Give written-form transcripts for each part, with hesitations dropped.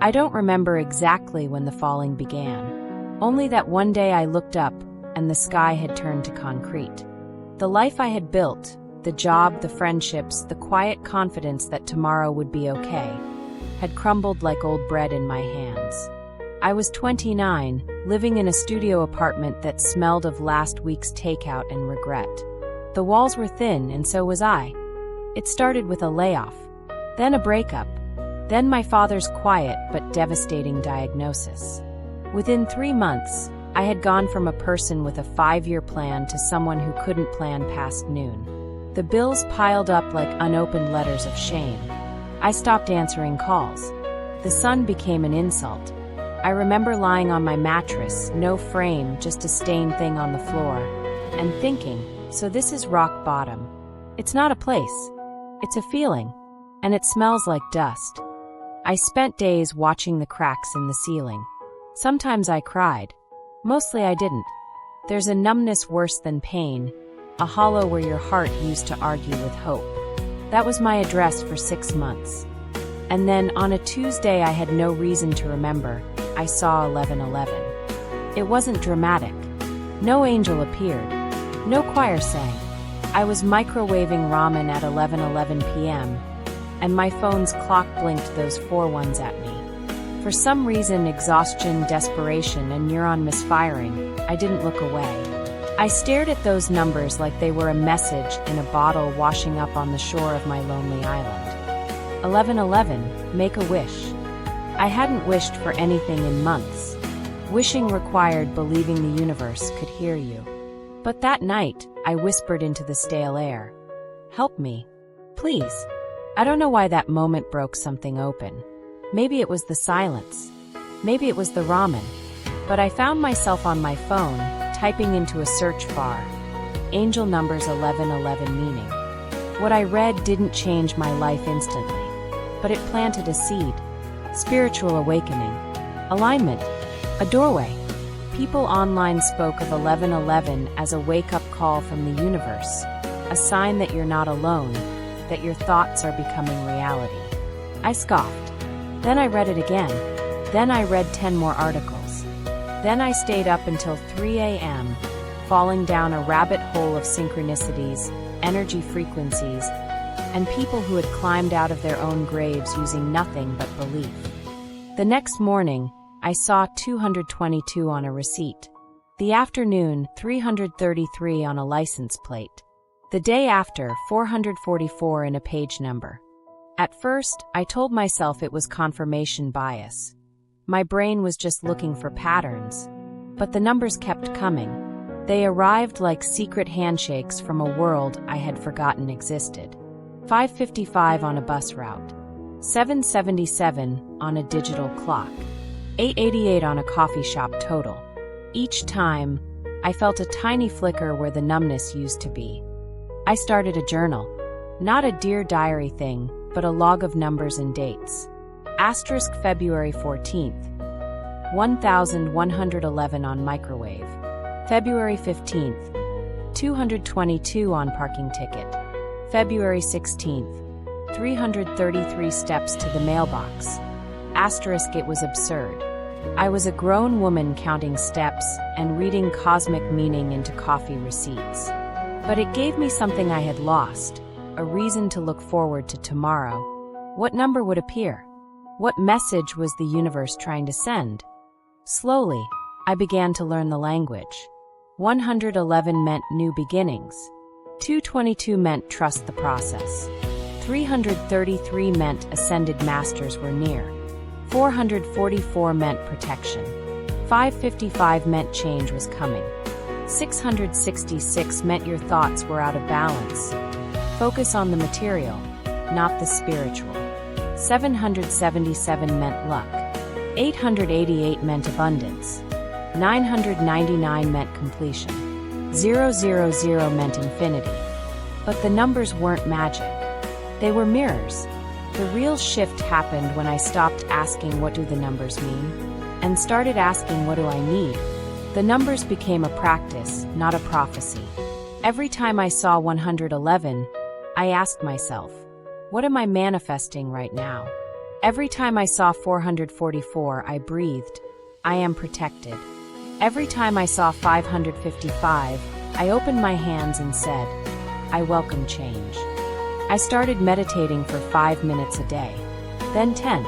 I don't remember exactly when the falling began, only that one day I looked up and the sky had turned to concrete. The life I had built, the job, the friendships, the quiet confidence that tomorrow would be okay, had crumbled like old bread in my hands. I was 29, living in a studio apartment that smelled of last week's takeout and regret. The walls were thin, and so was I. It started with a layoff, then a breakup, then my father's quiet but devastating diagnosis. Within 3 months, I had gone from a person with a 5-year plan to someone who couldn't plan past noon. The bills piled up like unopened letters of shame. I stopped answering calls. The sun became an insult. I remember lying on my mattress, no frame, just a stained thing on the floor, and thinking, so this is rock bottom. It's not a place. It's a feeling. And it smells like dust. I spent days watching the cracks in the ceiling. Sometimes I cried. Mostly I didn't. There's a numbness worse than pain, a hollow where your heart used to argue with hope. That was my address for 6 months. And then, on a Tuesday I had no reason to remember, I saw 11:11. It wasn't dramatic. No angel appeared. No choir sang. I was microwaving ramen at 11:11 p.m., and my phone's clock blinked those 4 ones at me. For some reason, exhaustion, desperation, and neuron misfiring, I didn't look away. I stared at those numbers like they were a message in a bottle washing up on the shore of my lonely island. 11:11, make a wish. I hadn't wished for anything in months. Wishing required believing the universe could hear you. But that night, I whispered into the stale air. Help me. Please. I don't know why that moment broke something open. Maybe it was the silence. Maybe it was the ramen. But I found myself on my phone, typing into a search bar. Angel numbers 11:11 meaning. What I read didn't change my life instantly, but it planted a seed. Spiritual awakening. Alignment. A doorway. People online spoke of 11:11 as a wake-up call from the universe, a sign that you're not alone, that your thoughts are becoming reality. I scoffed. Then I read it again. Then I read 10 more articles. Then I stayed up until 3 a.m., falling down a rabbit hole of synchronicities, energy frequencies, and people who had climbed out of their own graves using nothing but belief. The next morning, I saw 222 on a receipt. The afternoon, 333 on a license plate. The day after, 444 in a page number. At first, I told myself it was confirmation bias. My brain was just looking for patterns. But the numbers kept coming. They arrived like secret handshakes from a world I had forgotten existed. 5:55 on a bus route. 7:77 on a digital clock. 8:88 on a coffee shop total. Each time, I felt a tiny flicker where the numbness used to be. I started a journal. Not a Dear Diary thing, but a log of numbers and dates. Asterisk February 14th. 1111 on microwave. February 15th. 222 on parking ticket. February 16th. 333 steps to the mailbox. Asterisk it was absurd. I was a grown woman counting steps and reading cosmic meaning into coffee receipts. But it gave me something I had lost, a reason to look forward to tomorrow. What number would appear? What message was the universe trying to send? Slowly, I began to learn the language. 111 meant new beginnings. 222 meant trust the process. 333 meant ascended masters were near. 444 meant protection. 555 meant change was coming. 666 meant your thoughts were out of balance. Focus on the material, not the spiritual. 777 meant luck. 888 meant abundance. 999 meant completion. 000 meant infinity. But the numbers weren't magic. They were mirrors. The real shift happened when I stopped asking what do the numbers mean, and started asking what do I need. The numbers became a practice, not a prophecy. Every time I saw 111, I asked myself, what am I manifesting right now? Every time I saw 444, I breathed, I am protected. Every time I saw 555, I opened my hands and said, I welcome change. I started meditating for 5 minutes a day, then 10,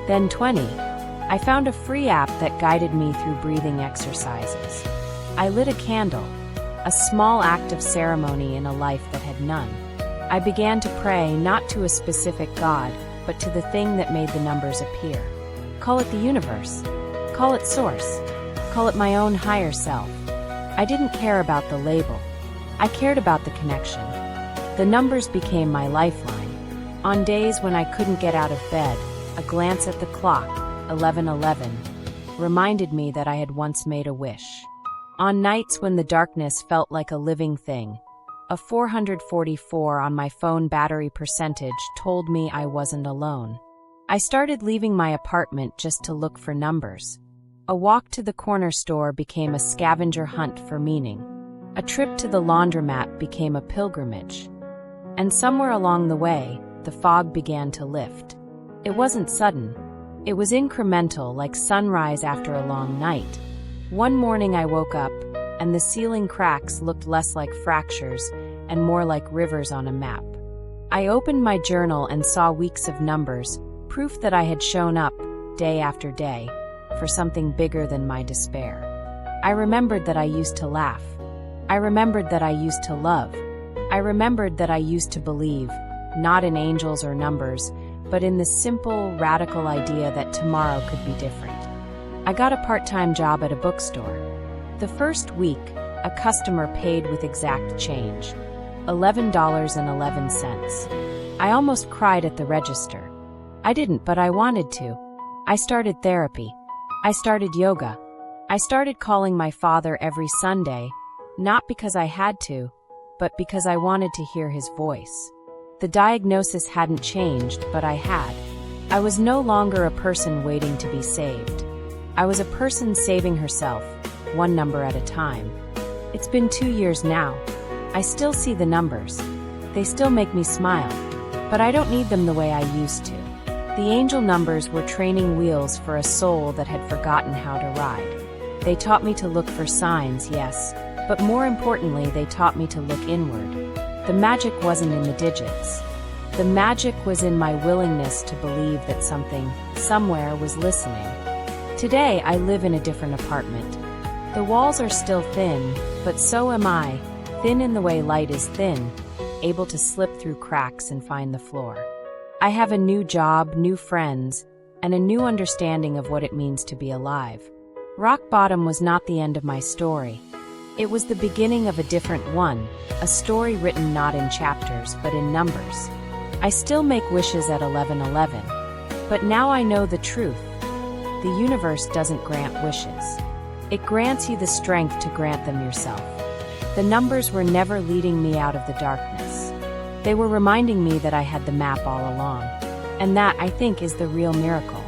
then 20. I found a free app that guided me through breathing exercises. I lit a candle, a small act of ceremony in a life that had none. I began to pray not to a specific God, but to the thing that made the numbers appear. Call it the universe. Call it source. Call it my own higher self. I didn't care about the label. I cared about the connection. The numbers became my lifeline. On days when I couldn't get out of bed, a glance at the clock, 11:11, reminded me that I had once made a wish. On nights when the darkness felt like a living thing, a 444 on my phone battery percentage told me I wasn't alone. I started leaving my apartment just to look for numbers. A walk to the corner store became a scavenger hunt for meaning. A trip to the laundromat became a pilgrimage. And somewhere along the way, the fog began to lift. It wasn't sudden. It was incremental, like sunrise after a long night. One morning I woke up, and the ceiling cracks looked less like fractures and more like rivers on a map. I opened my journal and saw weeks of numbers, proof that I had shown up, day after day, for something bigger than my despair. I remembered that I used to laugh. I remembered that I used to love. I remembered that I used to believe, not in angels or numbers, but in the simple, radical idea that tomorrow could be different. I got a part-time job at a bookstore. The first week, a customer paid with exact change, $11.11. I almost cried at the register. I didn't, but I wanted to. I started therapy. I started yoga. I started calling my father every Sunday, not because I had to, but because I wanted to hear his voice. The diagnosis hadn't changed, but I had. I was no longer a person waiting to be saved. I was a person saving herself, one number at a time. It's been 2 years now. I still see the numbers. They still make me smile. But I don't need them the way I used to. The angel numbers were training wheels for a soul that had forgotten how to ride. They taught me to look for signs, yes, but more importantly, they taught me to look inward. The magic wasn't in the digits. The magic was in my willingness to believe that something, somewhere, was listening. Today, I live in a different apartment. The walls are still thin, but so am I, thin in the way light is thin, able to slip through cracks and find the floor. I have a new job, new friends, and a new understanding of what it means to be alive. Rock bottom was not the end of my story. It was the beginning of a different one, a story written not in chapters, but in numbers. I still make wishes at 11:11, but now I know the truth. The universe doesn't grant wishes. It grants you the strength to grant them yourself. The numbers were never leading me out of the darkness. They were reminding me that I had the map all along. And that, I think, is the real miracle.